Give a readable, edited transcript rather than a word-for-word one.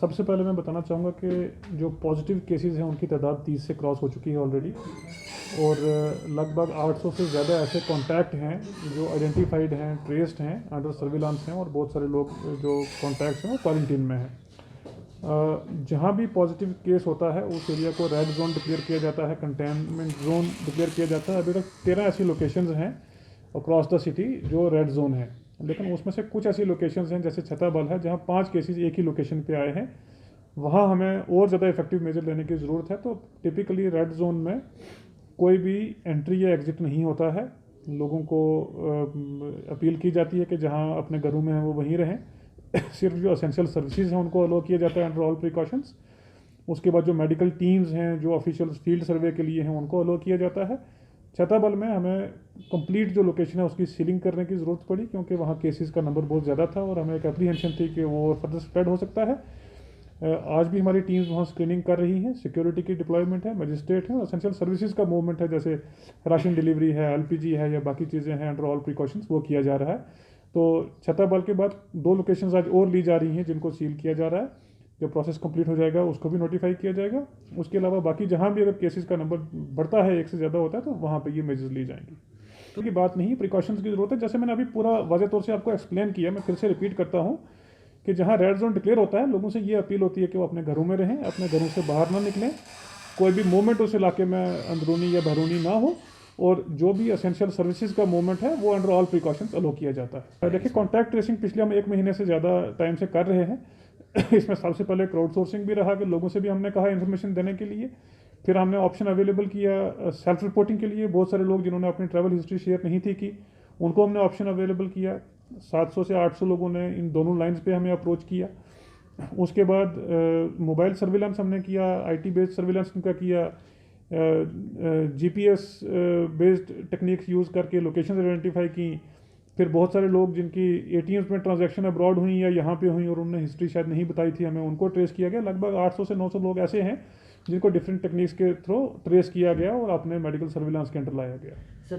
सबसे पहले मैं बताना चाहूँगा कि जो पॉजिटिव केसेस हैं उनकी तादाद 30 से क्रॉस हो चुकी है ऑलरेडी, और लगभग 800 से ज़्यादा ऐसे कॉन्टैक्ट हैं जो आइडेंटिफाइड हैं, ट्रेस्ड हैं, अंडर सर्विलांस हैं, और बहुत सारे लोग जो कॉन्टैक्ट्स हैं वो क्वारंटीन में हैं। जहाँ भी पॉजिटिव केस होता है उस एरिया को रेड जोन डिक्लेयर किया जाता है, कंटेनमेंट जोन डिक्लेयर किया जाता है। अभी तक 13 ऐसी लोकेशंस हैं अक्रॉस द सिटी जो रेड जोन है, लेकिन उसमें से कुछ ऐसी लोकेशंस हैं जैसे छताबल है जहाँ 5 केसेस एक ही लोकेशन पे आए हैं। वहाँ हमें और ज़्यादा इफेक्टिव मेजर लेने की ज़रूरत है। तो टिपिकली रेड जोन में कोई भी एंट्री या एग्ज़िट नहीं होता है। लोगों को अपील की जाती है कि जहाँ अपने घरों में हैं वो वहीं रहें। सिर्फ जो असेंशियल सर्विसेज हैं उनको अलो किया जाता है अंडर ऑल प्रिकॉशंस। उसके बाद जो मेडिकल टीम्स हैं जो ऑफिशियल फील्ड सर्वे के लिए हैं उनको अलो किया जाता है। छताबल में हमें कंप्लीट जो लोकेशन है उसकी सीलिंग करने की ज़रूरत पड़ी, क्योंकि वहाँ केसेस का नंबर बहुत ज़्यादा था और हमें एक एप्रीहेंशन थी कि वो फर्दर स्प्रेड हो सकता है। आज भी हमारी टीम्स वहाँ स्क्रीनिंग कर रही हैं, सिक्योरिटी की डिप्लॉयमेंट है, मजिस्ट्रेट है, असेंशियल सर्विसेज का मूवमेंट है, जैसे राशन डिलीवरी है, एलपीजी है या बाकी चीज़ें हैं, अंडर ऑल प्रिकॉशंस वो किया जा रहा है। तो छताबल के बाद 2 लोकेशंस आज और ली जा रही हैं जिनको सील किया जा रहा है। जब प्रोसेस कंप्लीट हो जाएगा उसको भी नोटिफाई किया जाएगा। उसके अलावा बाकी जहाँ भी अगर केसेस का नंबर बढ़ता है, 1 से ज़्यादा होता है, तो वहाँ पे ये मेजर्स ली जाएंगी। तो की बात नहीं, प्रिकॉशंस की ज़रूरत है। जैसे मैंने अभी पूरा वाज़ेह तौर से आपको एक्सप्लेन किया, मैं फिर से रिपीट करता हूँ कि जहाँ रेड जोन डिक्लेयर होता है लोगों से ये अपील होती है कि वो अपने घरों में रहें, अपने घरों से बाहर ना निकलें, कोई भी मूवमेंट उस इलाके में अंदरूनी या बैरूनी ना हो, और जो भी असेंशियल सर्विसेज का मूवमेंट है वो अंडर ऑल प्रिकॉशंस अलो किया जाता है। देखिए, कॉन्टैक्ट ट्रेसिंग पिछले हम 1 महीने से ज़्यादा टाइम से कर रहे हैं। इसमें सबसे पहले क्राउड सोर्सिंग भी रहा कि लोगों से भी हमने कहा इन्फॉर्मेशन देने के लिए। फिर हमने ऑप्शन अवेलेबल किया सेल्फ रिपोर्टिंग के लिए। बहुत सारे लोग जिन्होंने अपनी ट्रैवल हिस्ट्री शेयर नहीं थी की, उनको हमने ऑप्शन अवेलेबल किया। 700 से 800 लोगों ने इन दोनों लाइंस पे हमें अप्रोच किया। उसके बाद मोबाइल सर्विलांस हमने किया, आईटी बेस्ड सर्विलांस उनका किया, जीपीएस बेस्ड टेक्निक्स यूज़ करके लोकेशन आइडेंटिफाई की। फिर बहुत सारे लोग जिनकी एटीएम्स में ट्रांजैक्शन अब्रॉड हुई या यहाँ पे हुई और उन्होंने हिस्ट्री शायद नहीं बताई थी हमें, उनको ट्रेस किया गया। लगभग 800 से 900 लोग ऐसे हैं जिनको डिफरेंट टेक्निक्स के थ्रू ट्रेस किया गया और अपने मेडिकल सर्विलांस के अंडर लाया गया।